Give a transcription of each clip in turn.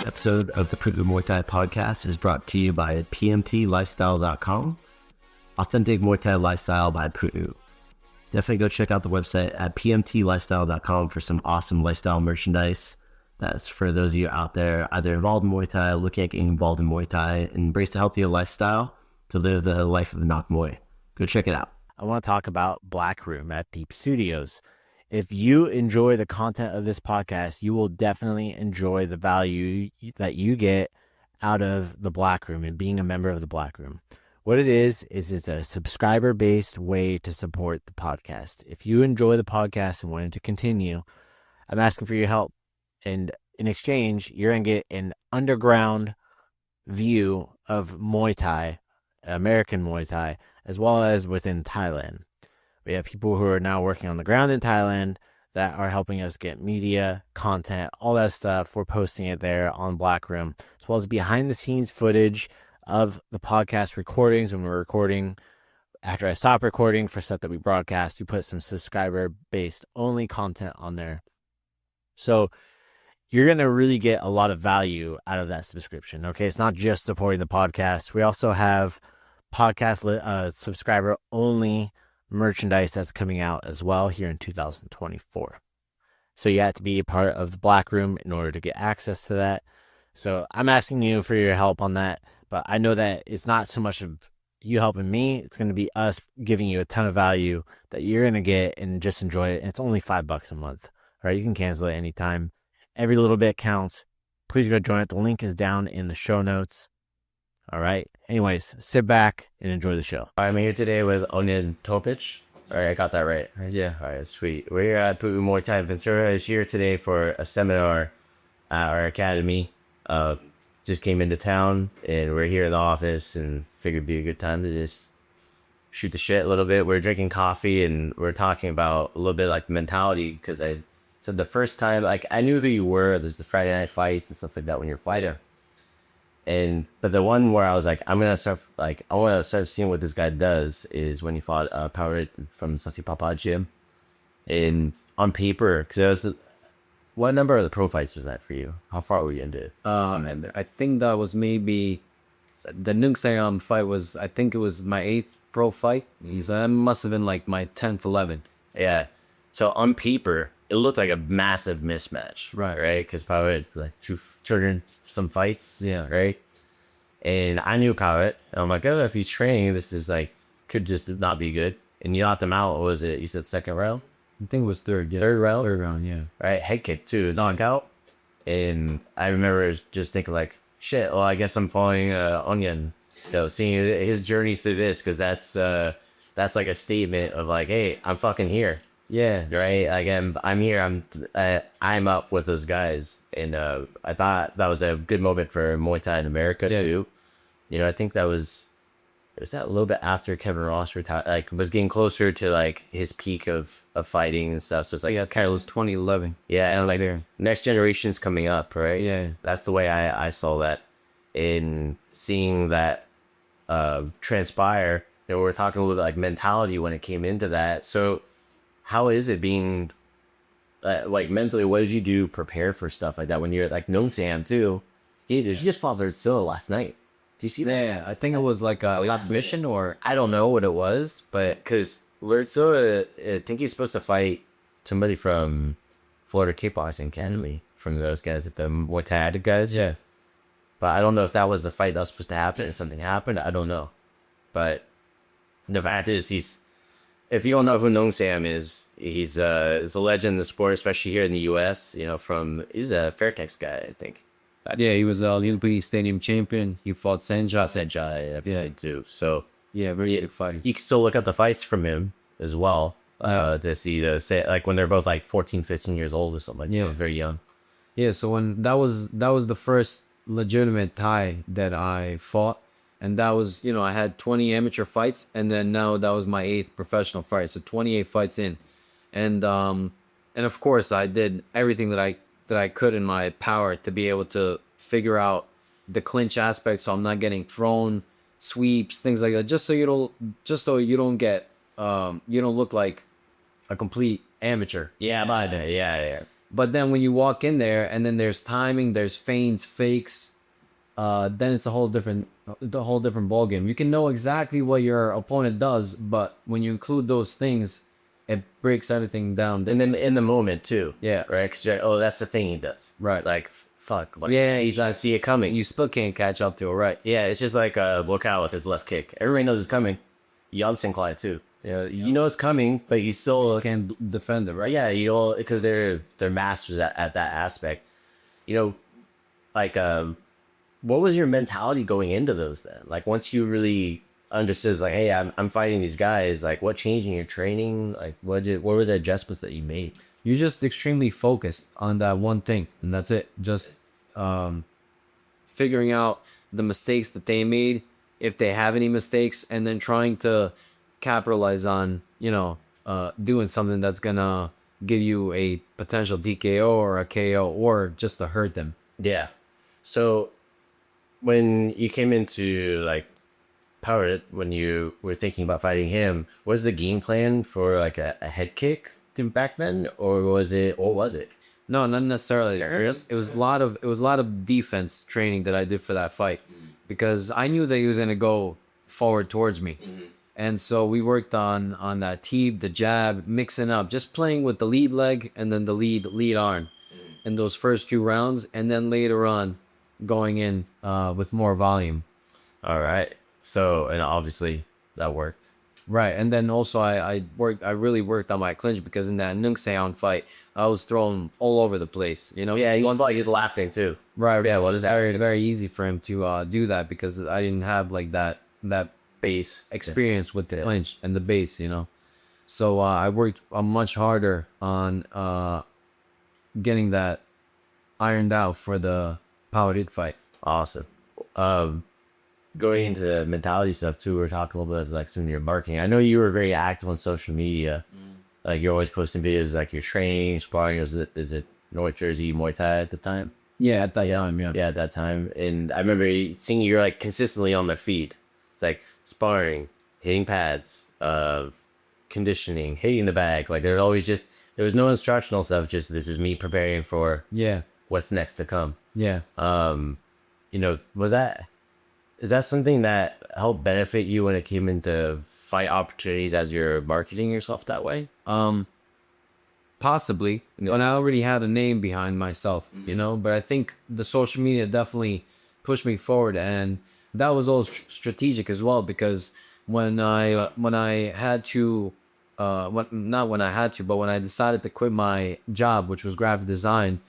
Episode of the Pu'u Muay Thai podcast is brought to you by pmtlifestyle.com. Authentic Muay Thai lifestyle by Pu'u. Definitely go check out the website at pmtlifestyle.com for some awesome lifestyle merchandise. That's for those of you out there either involved in Muay Thai, looking at getting involved in Muay Thai, and embrace a healthier lifestyle to live the life of the Nok Muay. Go check it out. I want to talk about Black Room at Deep Studios. If you enjoy the content of this podcast, you will definitely enjoy the value that you get out of the Black Room and being a member of the Black Room. What it is it's a subscriber-based way to support the podcast. If you enjoy the podcast and want it to continue, I'm asking for your help. And in exchange, you're going to get an underground view of Muay Thai, American Muay Thai, as well as within Thailand. We have people who are now working on the ground in Thailand that are helping us get media, content, all that stuff. We're posting it there on Black Room, as well as behind-the-scenes footage of the podcast recordings when we're recording. After I stop recording for stuff that we broadcast, we put some subscriber-based only content on there. So you're going to really get a lot of value out of that subscription. Okay, it's not just supporting the podcast. We also have podcast subscriber only merchandise that's coming out as well here in 2024. So you have to be a part of the Black Room in order to get access to that. So I'm asking you for your help on that, but I know that it's not so much of you helping me. It's going to be us giving you a ton of value that you're going to get and just enjoy it. And it's only $5 a month. All right, you can cancel it anytime. Every little bit counts. Please go join it. The link is down in the show notes. All right. Anyways, sit back and enjoy the show. I'm here today with Ognjen Topić. All right, I got that right. Yeah. All right, sweet. We're here at Pu'u Muay Thai. Ventura is here today for a seminar at our academy. Just came into town, and we're here in the office, and figured it'd be a good time to just shoot the shit a little bit. We're drinking coffee, and we're talking about a little bit like the mentality, because I said the first time, like, I knew who you were. There's the Friday night fights and stuff like that when you're fighting. But the one where I was like, I want to start seeing what this guy does is when he fought Power from Sasi Papa Gym. And on paper, because what number of the pro fights was that for you? How far were you into it? And I think that was maybe the Neungsiam fight was, I think it was my 8th pro fight. So that must have been like my 10th, 11th. Yeah. So on paper, it looked like a massive mismatch, right? Because Power had like triggered some fights, right? And I knew Power, and I'm like, oh, if he's training, this is like, could just not be good. And you knocked him out. What was it? You said second round? I think it was third. Yeah. Third round? Third round, yeah. Right, head kick too, knockout. And I remember just thinking like, shit, well, I guess I'm following Ognjen, seeing his journey through this, because that's like a statement of like, hey, I'm fucking here. Yeah, right. Like I'm here. I'm up with those guys, and I thought that was a good moment for Muay Thai in America too. You know, I think was that a little bit after Kevin Ross retired, like was getting closer to like his peak of fighting and stuff. So it's like kind of was 2011. Yeah, and like next generation's coming up, right? Yeah, that's the way I saw that. In seeing that transpire, you know, we're talking a little bit like mentality when it came into that. So how is it being, like, mentally, what did you do prepare for stuff like that when you're, like, Neungsiam, too? He just fought Verzilla last night. Do you see that? Yeah, I think it was, like, a last mission, or... I don't know what it was, but... Because Verzilla, I think he's supposed to fight somebody from Florida Kickboxing Academy, from those guys at the Muay Thai guys. Yeah. But I don't know if that was the fight that was supposed to happen and something happened. I don't know. But the fact is, if you don't know who Neungsiam is, he's a legend in the sport, especially here in the U.S. You know, he's a Fairtex guy, I think. Yeah, he was Omnoi Stadium Champion. He fought Saenchai. Saenchai, too. So yeah, very good fighter. You can still look at the fights from him as well to see like when they're both like 14, 15 years old or something. Like that, very young. Yeah, so when that was the first legitimate Thai that I fought. And that was, you know, I had 20 amateur fights, and then now that was my 8th professional fight, so 28 fights in, and of course I did everything that I could in my power to be able to figure out the clinch aspect, so I'm not getting thrown, sweeps, things like that, just so you don't get you don't look like a complete amateur. Yeah, yeah. But then when you walk in there and then there's timing, there's feints, fakes, then it's a whole different ball game. You can know exactly what your opponent does, but when you include those things, it breaks everything down. And then in the moment too. Yeah. Right. 'Cause oh, that's the thing he does. Right. Like fuck. Like, Yeah, I see it coming. You still can't catch up to it, right? Yeah, it's just like a Wakao with his left kick. Everybody knows it's coming. Yon Saenchai too. You know it's coming, but you still Can't defend it, right? yeah, you know, because they're masters at that aspect. You know, like what was your mentality going into those then? Like once you really understood, like, hey, I'm fighting these guys. Like, what changed in your training? Like, what were the adjustments that you made? You're just extremely focused on that one thing, and that's it. Just figuring out the mistakes that they made, if they have any mistakes, and then trying to capitalize on, doing something that's gonna give you a potential TKO or a KO or just to hurt them. Yeah. So when you came into like Power, when you were thinking about fighting him, was the game plan for like a head kick back then, or was it? No, not necessarily. It was a lot of defense training that I did for that fight, because I knew that he was gonna go forward towards me. And so we worked on that teep, the jab, mixing up, just playing with the lead leg and then the lead arm in those first 2 rounds, and then later on going in with more volume. All right. So, and obviously that worked. Right. And then also I really worked on my clinch, because in that Neungsiam fight, I was thrown all over the place, Yeah, one fight he's laughing too. Right. Yeah, well, it's very, very easy for him to do that, because I didn't have like that base experience with the clinch and the base, So I worked much harder on getting that ironed out for the Power Hit fight. Awesome. Going into the mentality stuff too, we were talking a little bit like some of your marketing. I know you were very active on social media. Like you're always posting videos like your training, sparring. Is it North Jersey Muay Thai at the time? Yeah, at that time, yeah. Yeah, at that time. And I remember seeing you're like consistently on the feed. It's like sparring, hitting pads, conditioning, hitting the bag. Like there was no instructional stuff, just this is me preparing for what's next to come. Yeah. Is that something that helped benefit you when it came into fight opportunities as you're marketing yourself that way? Possibly. And I already had a name behind myself, but I think the social media definitely pushed me forward, and that was all strategic as well, because when I decided to quit my job, which was graphic design,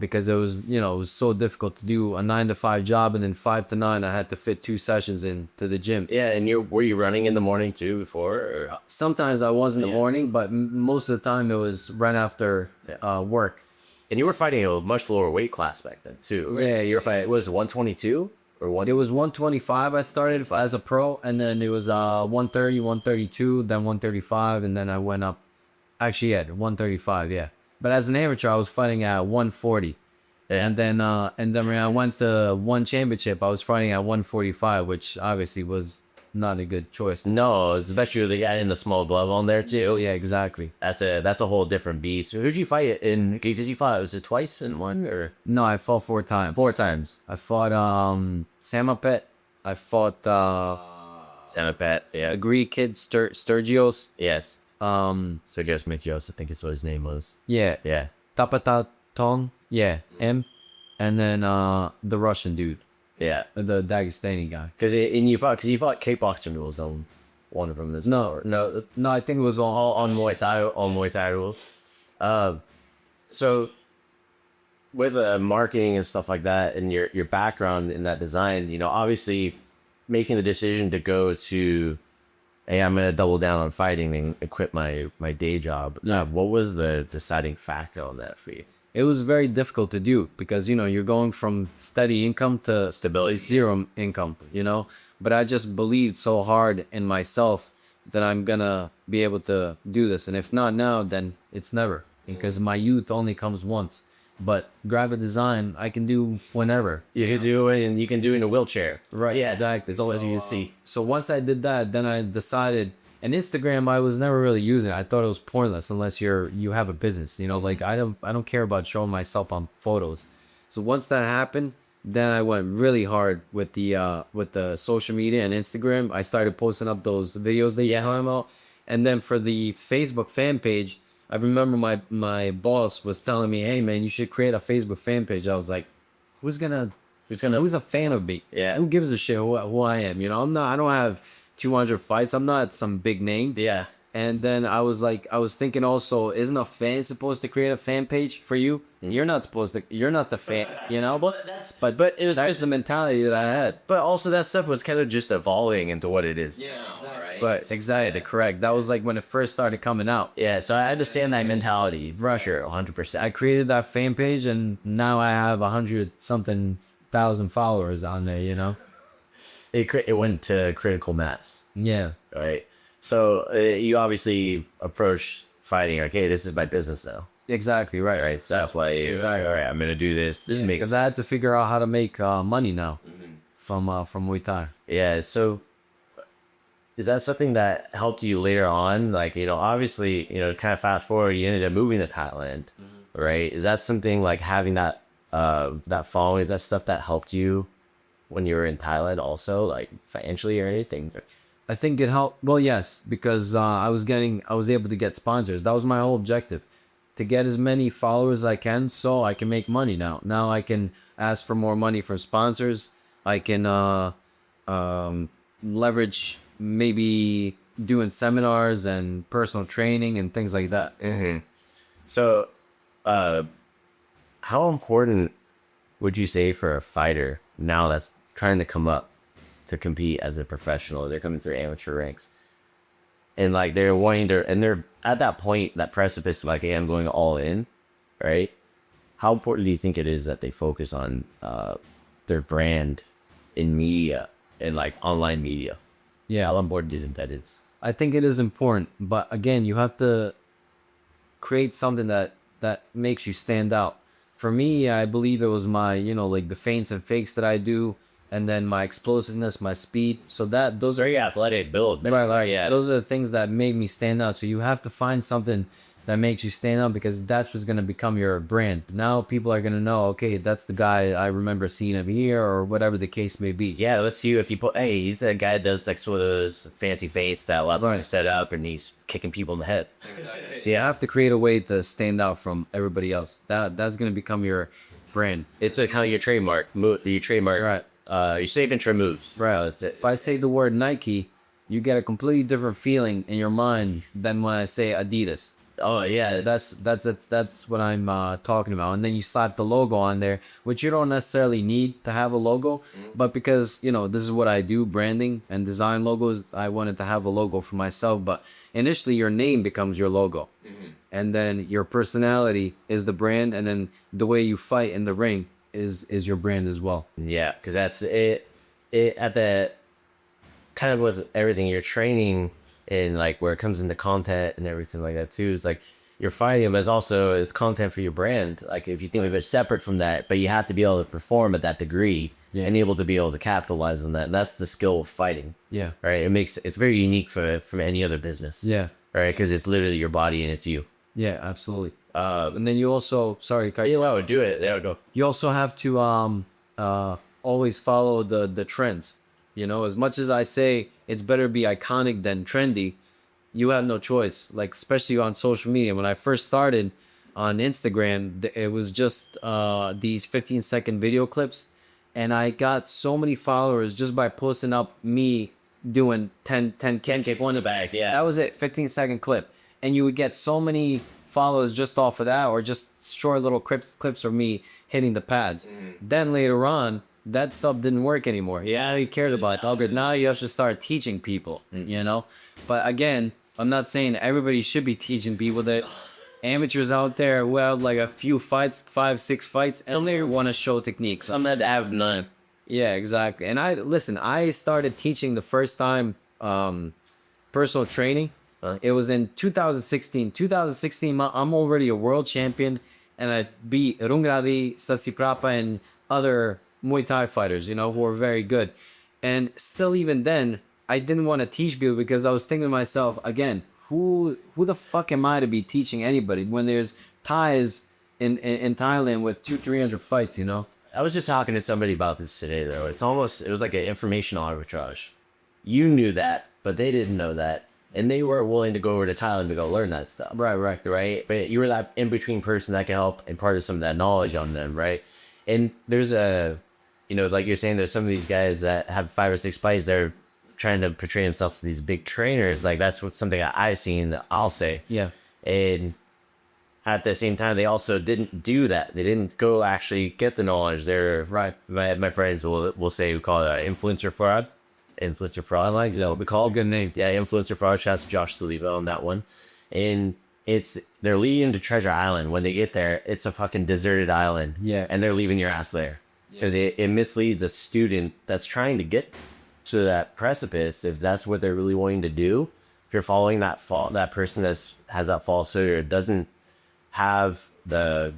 because it was so difficult to do a 9 to 5 job, and then 5 to 9 I had to fit 2 sessions into the gym. Yeah, and were you running in the morning too before? Or? Sometimes I was in the morning, but most of the time it was right after work. And you were fighting a much lower weight class back then too. Right? Yeah, your fight was 122 or what? It was 125. I started as a pro, and then it was 130, 132, then 135, and then I went up. Actually, 135. Yeah. But as an amateur, I was fighting at 140, and then when I went to one championship, I was fighting at 145, which obviously was not a good choice. No, especially with the guy in the small glove on there too. Yeah, exactly. That's a whole different beast. Who'd you fight in? Because you fought, was it twice in one or? No, I fought 4 times. 4 times. I fought Samapet. I fought Samapet. Yeah. a Greek kid, Sturgios. Yes. Sergios Mitrios, I think is what his name was. Yeah. Yeah. Tapata Tong. Yeah. M. And then the Russian dude. Yeah. The Dagestani guy. Because you fought kickboxing rules on one of them. No, I think it was all on Muay Thai rules. So with marketing and stuff like that, and your background in that design, obviously making the decision to go to, hey, I'm gonna double down on fighting and quit my day job. What was the deciding factor on that for you? It was very difficult to do, because you're going from steady income to Stability. 0 income, but I just believed so hard in myself that I'm gonna be able to do this, and if not now, then it's never, because my youth only comes once. But graphic design I can do whenever. You can do it, and you can do it in a wheelchair. Right. Yeah, Exactly. It's always you can see. So once I did that, then I decided And Instagram, I was never really using it. I thought it was pointless unless you have a business. You know, like I don't care about showing myself on photos. So once that happened, then I went really hard with the social media and Instagram. I started posting up those videos that you're talking about. And then for the Facebook fan page, I remember my boss was telling me, "Hey man, you should create a Facebook fan page." I was like, who's a fan of me? Yeah. Who gives a shit who I am? You know, I don't have 200 fights. I'm not some big name. Yeah. And then I was thinking also, isn't a fan supposed to create a fan page for you? You're not supposed to. You're not the fan. You know. Well, but it was That's the mentality that I had. but also that stuff was kind of just evolving into what it is. Yeah, exactly. Right? But exactly correct. That was like when it first started coming out. Yeah, so I understand that mentality for sure, 100%. I created that fan page, and now I have 100-something thousand followers on there. You know. It went to critical mass, Yeah. right? So you obviously approach fighting like, hey, this is my business now, Exactly right. right? So that's why you, Exactly. all right, I'm gonna do this. This makes Because I had to figure out how to make money now from Muay Thai. yeah. So is that something that helped you later on? Like, obviously, kind of fast forward, you ended up moving to Thailand, right? Is that something like having that that following? Is that stuff that helped you when you were in Thailand also, like financially or anything? I think it helped. Well, yes, because I was able to get sponsors. That was my whole objective, to get as many followers as I can, so I can make money now. Now I can ask for more money from sponsors. I can leverage maybe doing seminars and personal training and things like that. So, how important would you say for a fighter now that's trying to come up to compete as a professional? They're coming through amateur ranks, and like they're wanting to, and they're at that point, that precipice of like, hey, I'm going all in, right? How important do you think it is that they focus on their brand in media and like online media? Yeah, How important do you think that is? I think it is important, but again, you have to create something that makes you stand out. For me, I believe it was my, like the feints and fakes that I do, and then my explosiveness, my speed. So those are Very athletic build. right, Yeah. those are the things that made me stand out. So you have to find something that makes you stand out, because that's what's gonna become your brand. Now people are gonna know, okay, that's the guy I remember seeing him here, or whatever the case may be. Yeah, let's see if you put. Hey, he's the guy that does like sort of those fancy feints that allows him to Right. set up, and he's kicking people in the head. So you have to create a way to stand out from everybody else. That's gonna become your brand. It's like kind of your trademark. Your trademark. Right. Your signature moves. Right. That's it. If I say the word Nike, you get a completely different feeling in your mind than when I say Adidas. Oh yeah, That's what I'm talking about. And then you slap the logo on there, which you don't necessarily need to have a logo, but because this is what I do, branding and design logos, I wanted to have a logo for myself. But initially, your name becomes your logo, and then your personality is the brand, and then the way you fight in the ring is your brand as well. yeah, because that's it. It at the kind of with everything you're training in, like where it comes into content and everything like that too. Is like you're fighting, but it's also it's content for your brand. Like if you think of it separate from that, but you have to be able to perform at that degree and able to be able to capitalize on that. And that's the skill of fighting. Yeah. Right. It's very unique from any other business. Yeah. Right. Because it's literally your body and it's you. Yeah. Absolutely. And then you also, sorry, Kai, Yeah, do it. There we go. you also have to always follow the trends. As much as I say it's better to be iconic than trendy, you have no choice. Like especially on social media. When I first started on Instagram, it was just these 15-second video clips, and I got so many followers just by posting up me doing 10 kicks on the bags. Yeah. That was it, 15-second clip, and you would get so many followers just off of that, or just short little clips of me hitting the pads. Then later on, that stuff didn't work anymore. Yeah, you cared about it. Now you have to start teaching people, But again, I'm not saying everybody should be teaching people. That amateurs out there who have like a few fights, 5-6 fights, and they want to show techniques. Some that have none. Yeah, exactly. And I started teaching the first time personal training. It was in 2016. 2016, I'm already a world champion, and I beat Rungradi, Sasiprapa, and other Muay Thai fighters, who are very good. And still, even then, I didn't want to teach people because I was thinking to myself, again, who the fuck am I to be teaching anybody when there's Thais in Thailand with 200-300 fights, you know? I was just talking to somebody about this today, though. It was like an information arbitrage. You knew that, but they didn't know that. And they weren't willing to go over to Thailand to go learn that stuff. Right? But you were that in-between person that can help impart some of that knowledge on them, right? And there's like you're saying, there's some of these guys that have 5 or 6 fights, they're trying to portray themselves as these big trainers. Like, that's something that I've seen, I'll say. Yeah. And at the same time, they also didn't do that. They didn't go actually get the knowledge. They're right. My friends will say, we call it influencer fraud. Influencer fraud, I like that. We call it a good name. Yeah, influencer fraud. Shouts to Josh Saliva on that one. And they're leading to Treasure Island. When they get there, it's a fucking deserted island. Yeah. And they're leaving your ass there because it misleads a student that's trying to get to that precipice. If that's what they're really wanting to do, if you're following that person has that false or doesn't have they're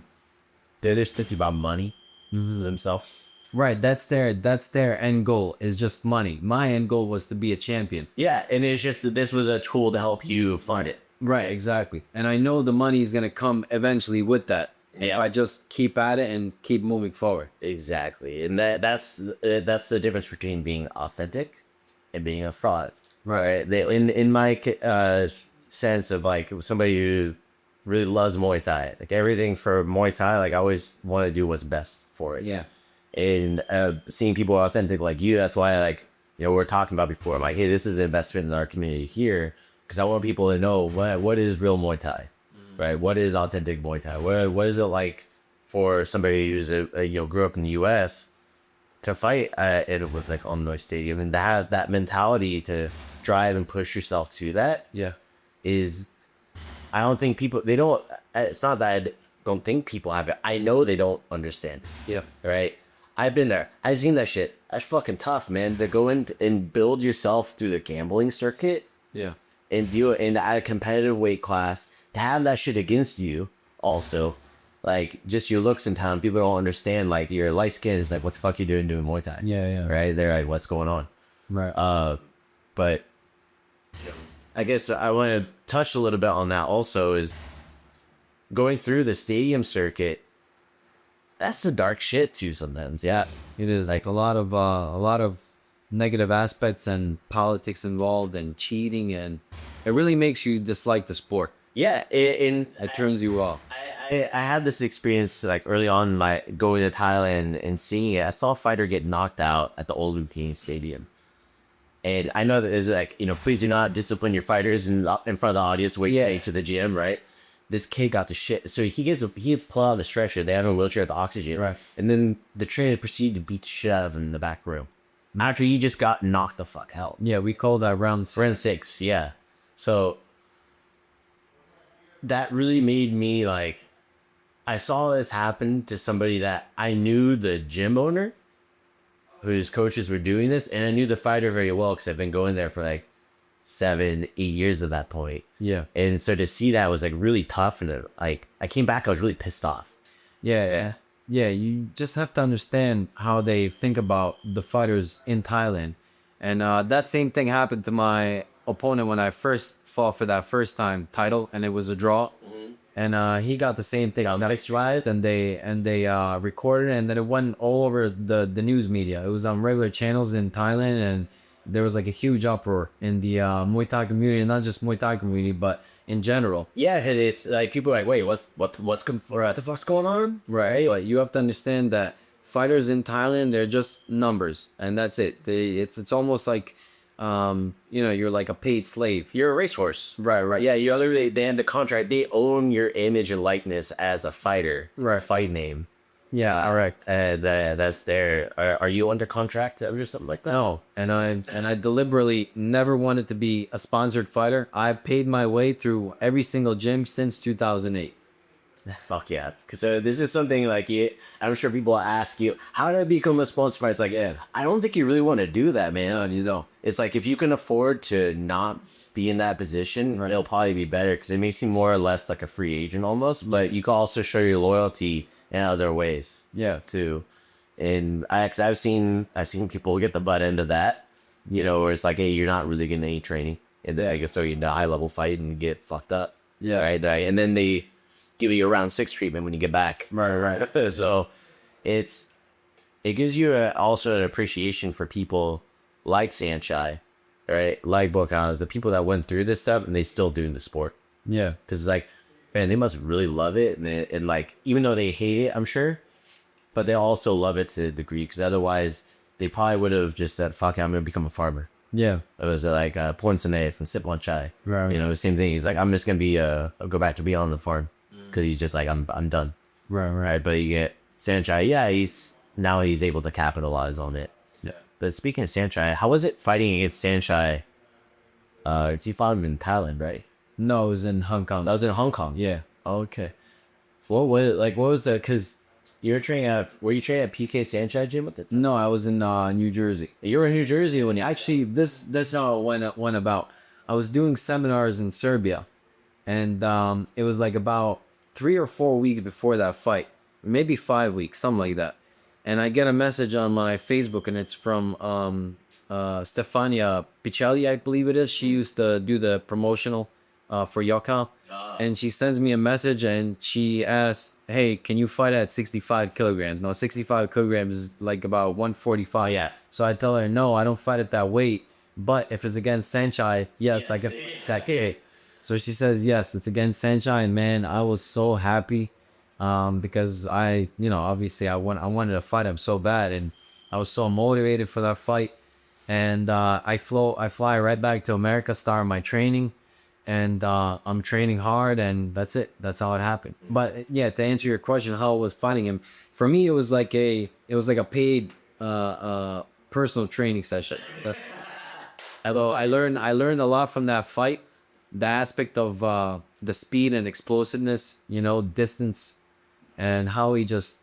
just thinking about money themselves. Right, that's their end goal, is just money. My end goal was to be a champion. Yeah, and it's just that this was a tool to help you find it. Right, exactly. And I know the money is going to come eventually with that. Yeah. If I just keep at it and keep moving forward. Exactly. And that's the difference between being authentic and being a fraud. Right. In my sense of like somebody who really loves Muay Thai, like everything for Muay Thai, like I always want to do what's best for it. Yeah. And seeing people authentic like you, that's why we're talking about before. I'm like, hey, this is an investment in our community here because I want people to know what is real Muay Thai, right? What is authentic Muay Thai? What is it like for somebody who's grew up in the U.S. to fight and it was like Omnoi Stadium and to have that mentality to drive and push yourself to that? Yeah, I don't think people it's not that I don't think people have it. I know they don't understand. Yeah, right. I've been there. I've seen that shit. That's fucking tough, man. To go in and build yourself through the gambling circuit. Yeah. And do it at a competitive weight class. To have that shit against you also. Like, just your looks in town. People don't understand, like, your light skin is like, what the fuck you doing Muay Thai? Yeah. Right? They're like, what's going on? Right. But I guess I want to touch a little bit on that also is going through the stadium circuit. That's the dark shit too sometimes. Yeah, it is like a lot of negative aspects and politics involved and cheating, and it really makes you dislike the sport. Yeah, it turns you off. I had this experience like early on, going to Thailand and seeing it. I saw a fighter get knocked out at the old Lumpini Stadium, and I know that it's like please do not discipline your fighters in front of the audience. Wait to the gym, right? This kid got the shit. So he pulled out the stretcher. They have a wheelchair at the oxygen. Right. And then the trainer proceeded to beat the shit out of him in the back room. After he just got knocked the fuck out. Yeah, we call that round 6. Round 6, yeah. So that really made me like, I saw this happen to somebody that I knew the gym owner, whose coaches were doing this, and I knew the fighter very well because I've been going there for like 7-8 years at that point. Yeah. And so to see that was like really tough, and like I came back, I was really pissed off. Yeah. You just have to understand how they think about the fighters in Thailand, and that same thing happened to my opponent when I first fought for that first time title, and it was a draw. And he got the same thing. Nice drive, and they recorded it, and then it went all over the news media. It was on regular channels in Thailand, and there was like a huge uproar in the Muay Thai community, not just Muay Thai community, but in general. Yeah, it's like people are like, wait, what the fuck's going on? Right. But you have to understand that fighters in Thailand, they're just numbers, and that's it. It's almost like you're like a paid slave. You're a racehorse. Right. Yeah, you're literally, they have the contract. They own your image and likeness as a fighter. Right. Fight name. Yeah, correct. That's there. Are you under contract or something like that? No, and I deliberately never wanted to be a sponsored fighter. I've paid my way through every single gym since 2008. Fuck yeah. Because this is something like, I'm sure people ask you, how did I become a sponsor fighter? It's like, I don't think you really want to do that, man. It's like, if you can afford to not be in that position, it'll probably be better because it makes you more or less like a free agent almost. But you can also show your loyalty in other ways, too. And I've seen people get the butt end of that, you know, where it's like, hey, you're not really getting any training, and then I guess throw you into a high level fight and get fucked up. Yeah. Right. And then they give you a round 6 treatment when you get back. Right. So it gives you also an appreciation for people like Saenchai, right? Like Bokan, the people that went through this stuff and they still doing the sport. Yeah. Because it's like, man, they must really love it. And like, even though they hate it, I'm sure, but they also love it to a degree, because otherwise they probably would have just said, fuck it, I'm going to become a farmer. Yeah. It was like Pornsene from Saenchai. Right. You know, same thing. He's like, I'm just going to be, go back to be on the farm. Because he's just like, I'm done. Right. But you get Saenchai, yeah, he's able to capitalize on it. Yeah. But speaking of Saenchai, how was it fighting against Saenchai? You fought him in Thailand, right? No, it was in Hong Kong. That was in Hong Kong. Yeah. Okay. What was the, because you were training were you training at PK Saenchai gym with it? No, I was in New Jersey. You were in New Jersey when you Actually, that's how it went about. I was doing seminars in Serbia, and it was like about 3 or 4 weeks before that fight, maybe 5 weeks, something like that. And I get a message on my Facebook, and it's from Stefania Picelli, I believe it is. She used to do the promotional for Yoka. And she sends me a message, and she asks, hey, can you fight at 65 kilograms? Now, 65 kilograms is like about 145. Yeah. So I tell her, no, I don't fight at that weight. But if it's against Saenchai, yes, I can that weight. So she says, yes, it's against Saenchai. And man, I was so happy because obviously I wanted to fight him so bad. And I was so motivated for that fight. And I fly right back to America, start my training. And I'm training hard, and that's it. That's how it happened. But yeah, to answer your question, how I was fighting him, for me, it was like a paid personal training session. So I learned a lot from that fight, the aspect of the speed and explosiveness, distance, and how he does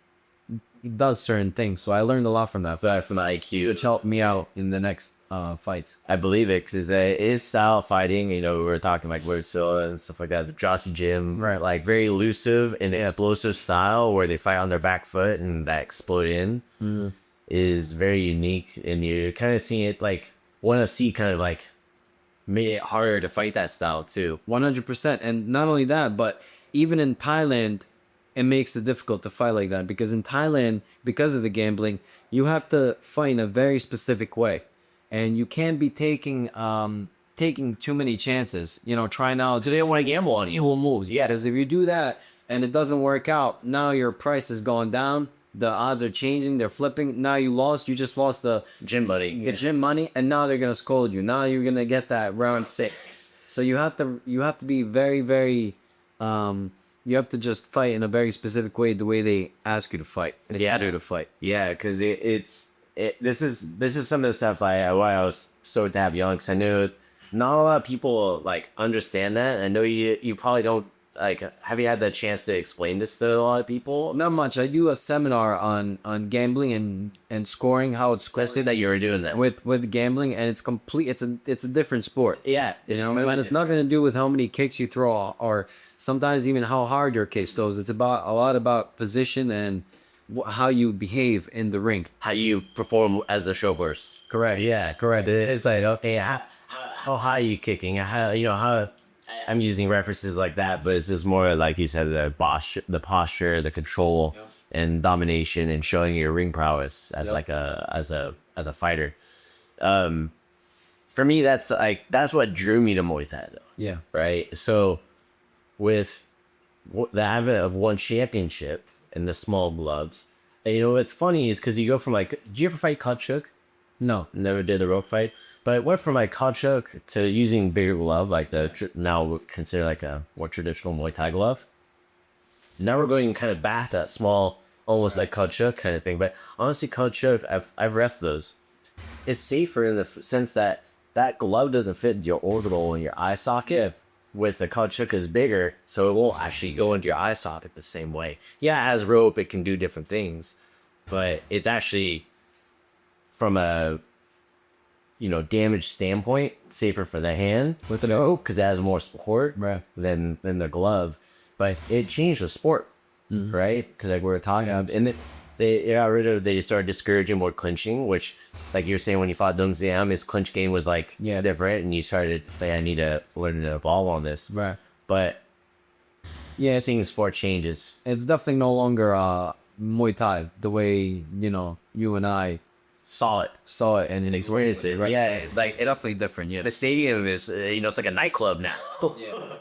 certain things. So I learned a lot from that fight, from the IQ, which helped me out in the next fights. I believe it, because it is style fighting. We were talking like Word Silla and stuff like that. The Josh Jim, Right. Like very elusive and explosive style where they fight on their back foot and that explode in is very unique. And you're kind of seeing it like ONE FC kind of like made it harder to fight that style too. 100%. And not only that, but even in Thailand, it makes it difficult to fight like that, because in Thailand, because of the gambling, you have to fight in a very specific way. And you can't be taking too many chances, trying out. So they don't want to gamble on you. Who moves? Yeah, because if you do that and it doesn't work out, now your price has gone down. The odds are changing. They're flipping. Now you lost. You just lost the Gym money. The gym money, and now they're gonna scold you. Now you're gonna get that round 6. So you have to be very, very. You have to just fight in a very specific way, the way they ask you to fight. Yeah, to fight. Yeah, because this is some of the stuff why I was stoked to have you on, because I know not a lot of people like understand that. I know you probably don't like. Have you had the chance to explain this to a lot of people? Not much. I do a seminar on gambling and scoring, how it's Especially that you were doing that with gambling, and it's complete. It's a different sport. Yeah, And it's not going to do with how many kicks you throw, or sometimes even how hard your kick throws. It's about a lot about position and how you behave in the ring, how you perform as the show bursts. Correct. Yeah, correct. It's like, okay, how high are you kicking? How I'm using references like that, but it's just more like you said, the posture, the control, and domination, and showing your ring prowess as like as a fighter. For me, that's what drew me to Muay Thai, though. Yeah. Right. So with the advent of one championship and the small gloves, and what's funny is because you go from like, did you ever fight Kachuk? No. Never did the rope fight, but it went from like Kachuk to using bigger glove, like the now considered like a more traditional Muay Thai glove. Now we're going kind of back to that small, almost like Kachuk kind of thing. But honestly, Kachuk, I've ref those. It's safer in the sense that glove doesn't fit into your orbital and your eye socket. With the Kachuk is bigger, so it won't actually go into your eye socket the same way. Yeah, it has rope, it can do different things, but it's actually, from a damage standpoint, safer for the hand with the rope, because it has more support than the glove. But it changed the sport, right? Because like we were talking about, and they started discouraging more clinching, which, like you were saying, when you fought Neungsiam, his clinch game was like different, and you started like, I need to learn to evolve on this. Right. But Yeah, seeing the sport changes. it's definitely no longer Muay Thai the way you and I Saw it. saw it and Experienced it, right? Yeah, it's like definitely different. Yeah. the stadium is, it's like a nightclub now.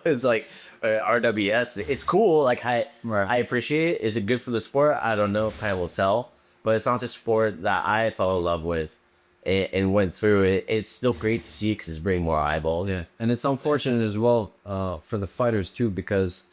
It's like RWS. It's cool. Like I appreciate it. Is it good for the sport? I don't know. Time will tell. But it's not the sport that I fell in love with and went through it. It's still great to see because it's bringing more eyeballs. Yeah, and it's unfortunate as well for the fighters too, because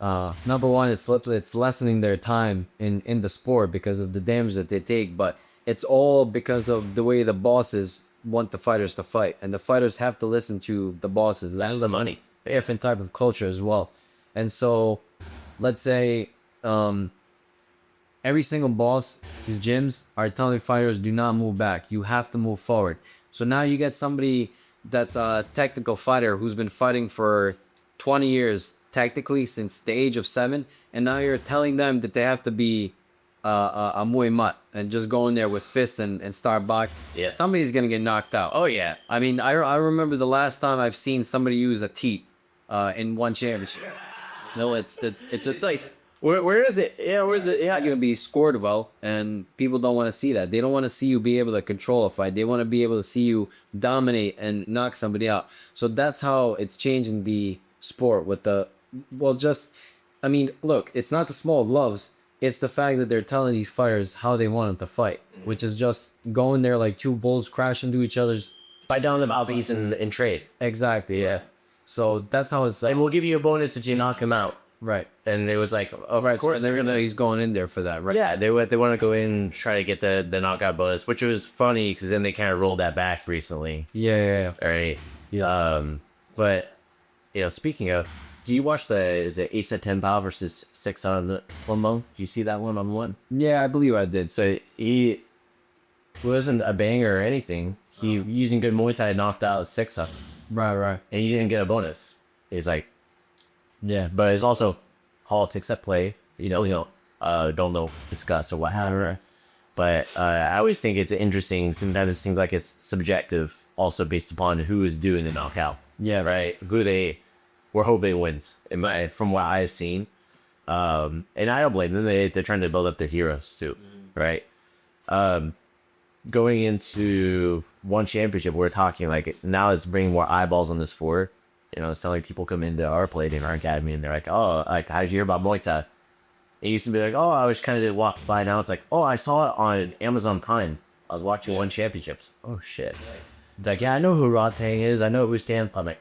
number one, it's lessening their time in the sport because of the damage that they take, but it's all because of the way the bosses want the fighters to fight, and the fighters have to listen to the bosses. That's the money. Different type of culture as well. And so, let's say every single boss, these gyms are telling fighters, do not move back. You have to move forward. So now you get somebody that's a technical fighter who's been fighting for 20 years technically since the age of 7, and now you're telling them that they have to be a Muay Mat and just go in there with fists and start boxing. Yeah. Somebody's gonna get knocked out. Oh yeah. I mean, I remember the last time I've seen somebody use a teat in one championship. No, it's a place. Where is it? Yeah, where's it? Not gonna be scored well, and people don't want to see that. They don't want to see you be able to control a fight. They want to be able to see you dominate and knock somebody out. So that's how it's changing the sport with the I mean, look, it's not the small gloves. It's the fact that they're telling these fighters how they want them to fight, which is just going there like two bulls crash into each other's. Fight down the mouthpiece and trade. Exactly, yeah. So that's how it's like. And we'll give you a bonus if you knock him out. Right. And it was like, of course, and they're gonna. He's going in there for that, right? Yeah, they want to go in and try to get the knockout bonus, which was funny because then they kind of rolled that back recently. Yeah. All right. Yeah. But speaking of, do you watch is it Ace at 10 Bao versus 6 on one bone? Do you see that one? Yeah, I believe I did. So he wasn't a banger or anything. He using good Muay Thai knocked out 6 up. Right. And he didn't get a bonus. He's like, Yeah. but it's also politics at play. Don't know, discuss or whatever. But I always think it's interesting. Sometimes it seems like it's subjective, also based upon who is doing the knockout. Yeah. Right. Who they were hoping wins. From what I've seen, and I don't blame them. They're trying to build up their heroes too, right? Going into one championship, we're talking like now it's bringing more eyeballs on this sport. It's not like people come into our plate in our academy and they're like, oh, like, how did you hear about Muay Thai? It used to be like, oh, I was kind of walked by. Now it's like, oh, I saw it on Amazon Prime. I was watching one championships. Oh, shit. It's like, yeah, I know who Rod Tang is. I know who Stan Pumic.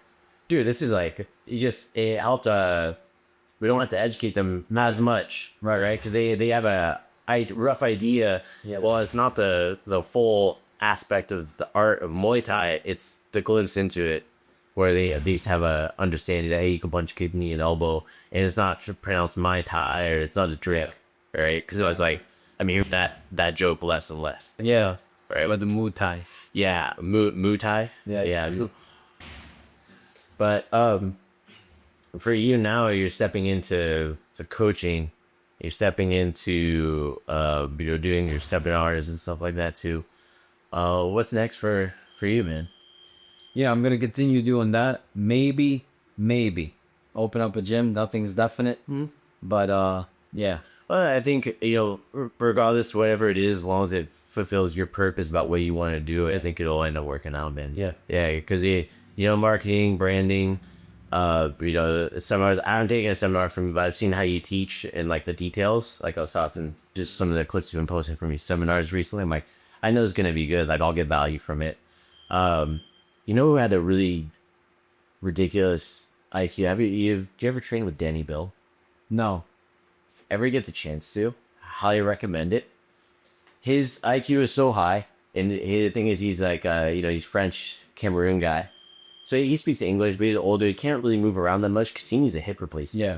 Dude, this is like, it helped, we don't have to educate them as much. Right? Because they have a rough idea. Yeah. Well, it's not the full aspect of the art of Muay Thai. It's the glimpse into it, where they at least have a understanding that, hey, you can punch kidney and elbow, and it's not pronounced Muay Thai, or it's not a trick, right? Because it was like, that joke less and less. Yeah. Right? But the Muay Thai. Yeah, Muay Thai. Yeah. But for you now, you're stepping into coaching. You're stepping into doing your seminars and stuff like that too. What's next for you, man? Yeah, I'm gonna continue doing that. Maybe open up a gym. Nothing's definite, but yeah. Well, I think regardless, whatever it is, as long as it fulfills your purpose about what you want to do, I think it'll end up working out, man. Yeah, because marketing, branding, seminars. I haven't taken a seminar from you, but I've seen how you teach and like the details. Like I was talking, just some of the clips you've been posting from your seminars recently. I'm like, I know it's gonna be good. Like I'll get value from it. Who had a really ridiculous IQ? Did you ever train with Danny Bill? No. If ever get the chance to, highly recommend it. His IQ is so high, and the thing is, he's like, he's French Cameroon guy, so he speaks English, but he's older. He can't really move around that much because he needs a hip replacement. Yeah,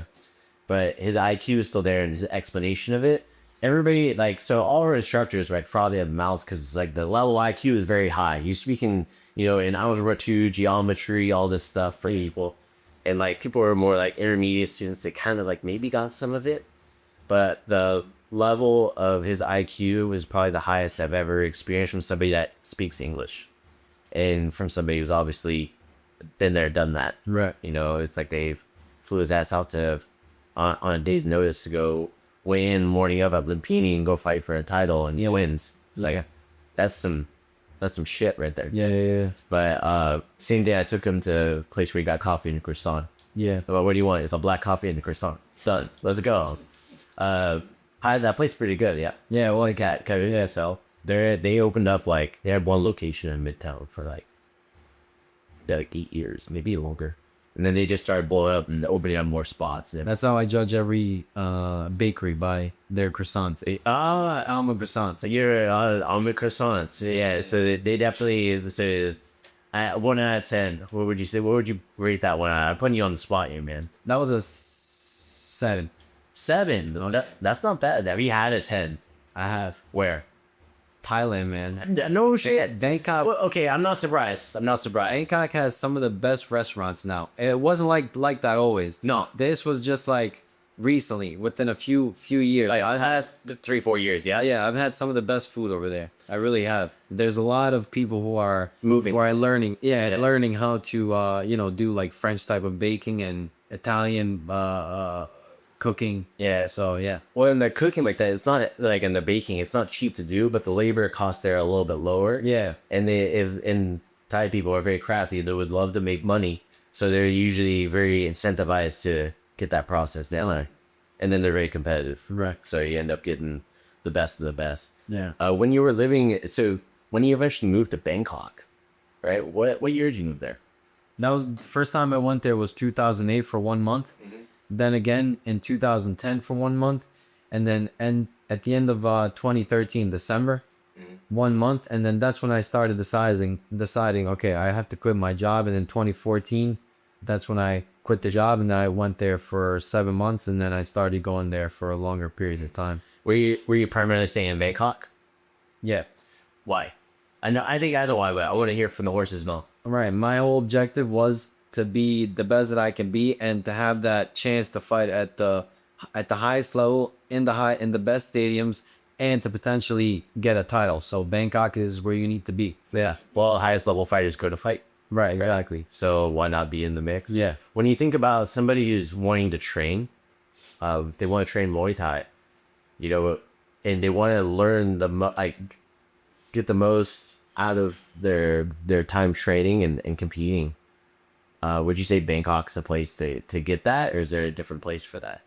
but his IQ is still there, and his explanation of it. Everybody so all our instructors frothy at the mouths because it's like the level of IQ is very high. He's speaking, in algebra 2, geometry, all this stuff for people, and people are more intermediate students. They kind of maybe got some of it, but the level of his IQ is probably the highest I've ever experienced from somebody that speaks English, and from somebody who's obviously been there, done that. Right. You know, it's like they flew his ass out to on a day's notice to go weigh in morning of at Limpini and go fight for a title, and he wins. It's like that's some shit right there. Yeah. But same day I took him to a place where he got coffee and a croissant. Yeah. Well, what do you want? It's a black coffee and a croissant. Done. Let's go. That place pretty good. Yeah. Yeah. Well, like, Yeah. So they opened up they had one location in Midtown for like 8 years, maybe longer, and then they just started blowing up and opening up more spots. And that's how I judge every bakery by their croissants. Almond croissants. So you're almond croissants. Yeah. So they definitely. So 1 out of 10. What would you say? What would you rate that one out? I'm putting you on the spot here, man. That was a 7. 7. No, that's not bad. Have you had a 10? I have. Where? Thailand, man. No shit. Bangkok. Well, okay, I'm not surprised. Bangkok has some of the best restaurants now. It wasn't like that always. No. This was just like recently, within a few years. Like I've had 3-4 years. Yeah. Yeah, I've had some of the best food over there. I really have. There's a lot of people who are moving, who are learning. Yeah, learning how to do like French type of baking and Italian cooking. Yeah. So yeah. Well, in the cooking like that, it's not like in the baking. It's not cheap to do, but the labor costs there are a little bit lower. Yeah. And Thai people are very crafty. They would love to make money, so they're usually very incentivized to get that process down. And then they're very competitive. Right. So you end up getting the best of the best. Yeah. When you eventually moved to Bangkok, right? What year did you move there? That was the first time I went there was 2008 for 1 month. Mm-hmm. Then again in 2010 for 1 month. And then at the end of 2013, December, 1 month. And then that's when I started deciding, okay, I have to quit my job. And in 2014, that's when I quit the job. And then I went there for 7 months. And then I started going there for longer periods of time. Were you permanently staying in Bangkok? Yeah. Why? I think I know why, but I want to hear from the horse's mouth. Right. My whole objective was to be the best that I can be and to have that chance to fight at the highest level in the best stadiums and to potentially get a title. So Bangkok is where you need to be. Yeah. Well, highest level fighters go to fight. Right, exactly. So why not be in the mix? Yeah. When you think about somebody who's wanting to train, they want to train Muay Thai, and they want to learn get the most out of their time training and competing. Would you say Bangkok's a place to get that, or is there a different place for that?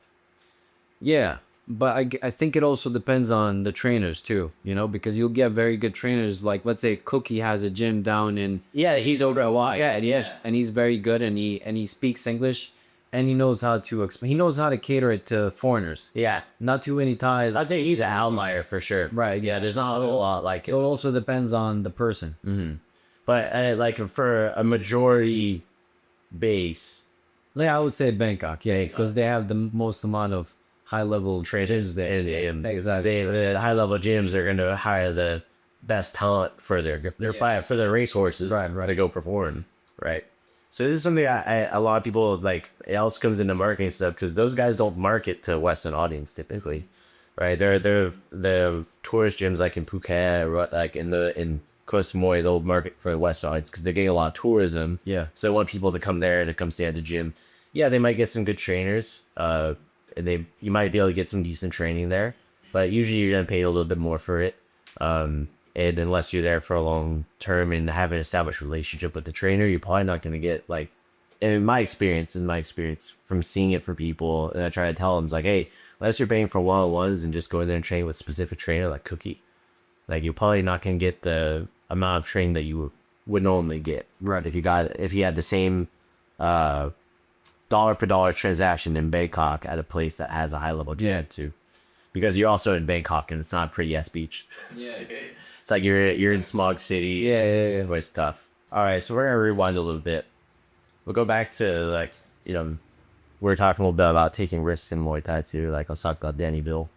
Yeah, but I think it also depends on the trainers too, because you'll get very good trainers. Like, let's say Cookie has a gym down in... Yeah, he's over at Y. Yeah, and he's very good, and he speaks English, and he knows how to explain. He knows how to cater it to foreigners. Yeah. Not too many Thais. I'd say he's an outlier for sure. Right. Yeah, there's not a lot like it. So it also depends on the person. Mm-hmm. But for a majority base... Yeah, I would say Bangkok, yeah, because they have the most amount of high-level trainers there. Exactly. The high-level gyms are going to hire the best talent for their for their racehorses to go perform, right? So this is something a lot of people like. It also comes into marketing stuff because those guys don't market to Western audience typically, right? They're the tourist gyms like in Phuket, like in Koh Samui, they'll market for the Western audience because they're getting a lot of tourism. Yeah. So they want people to come there to come stay at the gym. Yeah, they might get some good trainers. And you might be able to get some decent training there, but usually you're gonna pay a little bit more for it. And unless you're there for a long term and have an established relationship with the trainer, you're probably not gonna get like. In my experience, from seeing it for people, and I try to tell them, it's like, hey, unless you're paying for one-on-ones and just go in there and train with a specific trainer like Cookie, like you're probably not gonna get the amount of training that you would normally get. Right. If you had the same dollar per dollar transaction in Bangkok at a place that has a high level gym too, because you're also in Bangkok and it's not a pretty ass beach. Yeah. It's like you're in Smog City. Yeah. But it's tough. All right, so we're gonna rewind a little bit. We'll go back to we're talking a little bit about taking risks in Muay Thai too. Like let's talk about Danny Bill.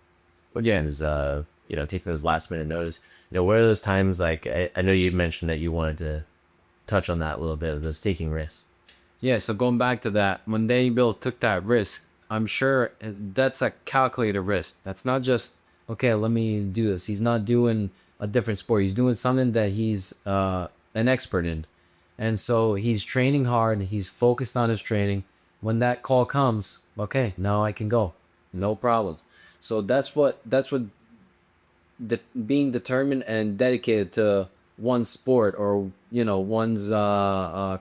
Again, is taking those last minute notice. What are those times like? I know you mentioned that you wanted to touch on that a little bit of those taking risks. Yeah, so going back to that, when Danny Bill took that risk, I'm sure that's a calculated risk. That's not just okay, let me do this. He's not doing a different sport. He's doing something that he's an expert in. And so he's training hard. He's focused on his training. When that call comes, okay, now I can go. No problem. So that's what being determined and dedicated to one sport or, you know, one's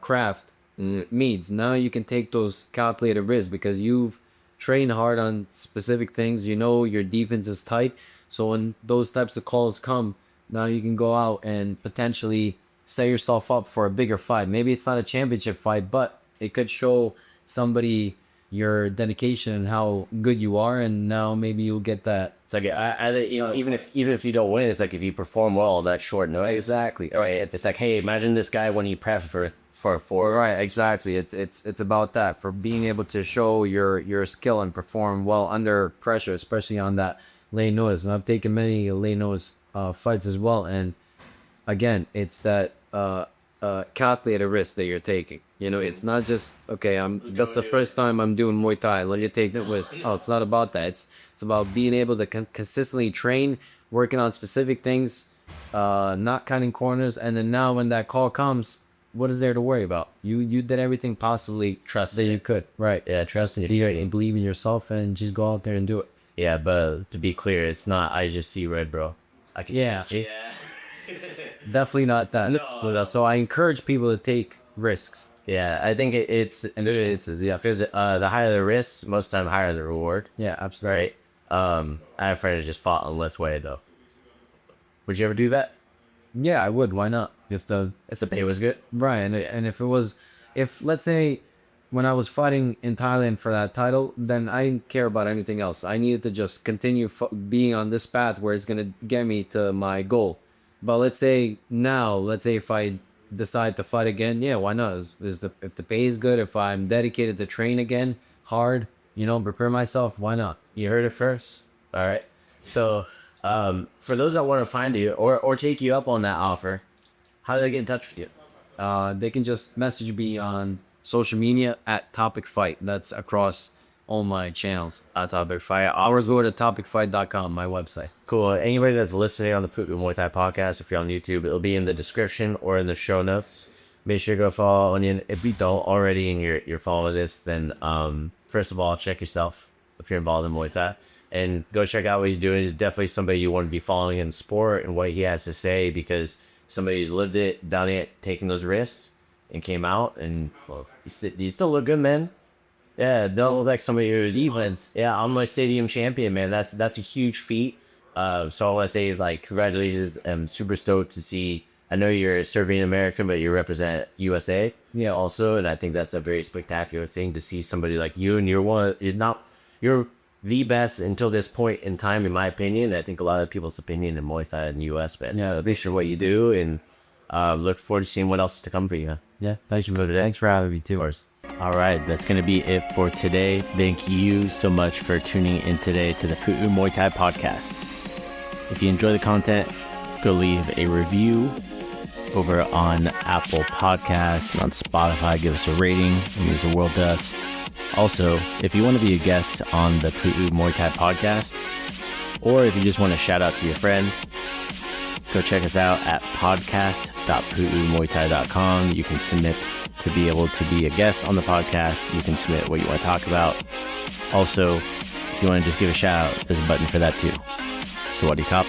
craft means. Now you can take those calculated risks because you've trained hard on specific things. You know your defense is tight. So when those types of calls come, now you can go out and potentially set yourself up for a bigger fight. Maybe it's not a championship fight, but it could show somebody your dedication and how good you are, and now maybe you'll get that. It's like you know, even if you don't win, it's like if you perform well that short notice. Exactly. Right. It's like, hey, imagine this guy when he prepped for a 4. Right. Exactly. It's about that, for being able to show your skill and perform well under pressure, especially on that late notice. And I've taken many late notice fights as well, and again, it's that calculated risk that you're taking. You know, it's not just, okay, that's the first time I'm doing Muay Thai, let you take the risk. Oh, it's not about that. It's about being able to consistently train, working on specific things, not cutting corners, and then now when that call comes, what is there to worry about? You did everything possibly that you could. Right. Yeah, trust it. And believe in yourself and just go out there and do it. Yeah, but to be clear, it's not I just see red, bro. Yeah. Definitely not that. No. So I encourage people to take risks. Yeah, I think it's yeah, because the higher the risk, most time higher the reward. Yeah, absolutely. Right. I have a friend who just fought on Let's Way though. Would you ever do that? Yeah, I would. Why not? If the pay was good, right? And if let's say when I was fighting in Thailand for that title, then I didn't care about anything else. I needed to just continue being on this path where it's gonna get me to my goal. But let's say if I decide to fight again, yeah, why not? If the pay is good, if I'm dedicated to train again hard, you know, prepare myself, why not? You heard it first. All right. So for those that want to find you or take you up on that offer, how do they get in touch with you? They can just message me on social media at Topic Fight. That's across all my channels. Topic Fight. Ours go to topicfight.com, my website. Cool. Anybody that's listening on the Pu'u Muay Thai podcast, if you're on YouTube, it'll be in the description or in the show notes. Make sure to go follow Ognjen. If you don't already and you're following this, then first of all, check yourself if you're involved in Muay Thai. And go check out what he's doing. He's definitely somebody you want to be following in sport and what he has to say, because somebody who's lived it, done it, taking those risks, and came out, and well, you still look good, man. Yeah, don't look like somebody who's defense. Yeah, Omnoi Stadium Champion, man. That's a huge feat. So I want to say, like, congratulations. I'm super stoked to see. I know you're serving American, but you represent USA. Yeah. Also, and I think that's a very spectacular thing to see somebody like you, and you're the best until this point in time, in my opinion. I think a lot of people's opinion in Muay Thai in the US, but yeah, at least for what you do, and look forward to seeing what else is to come for you. Yeah, thanks for having me too. All right, that's going to be it for today. Thank you so much for tuning in today to the Pu'u Muay Thai podcast. If you enjoy the content, go leave a review over on Apple Podcasts and on Spotify. Give us a rating. It means the world to us. Also, if you want to be a guest on the Pu'u Muay Thai podcast, or if you just want to shout out to your friend, go check us out at podcast.pu'umuaythai.com. You can submit to be able to be a guest on the podcast. You can submit what you want to talk about. Also, if you want to just give a shout out, there's a button for that too. Sawadee Kop.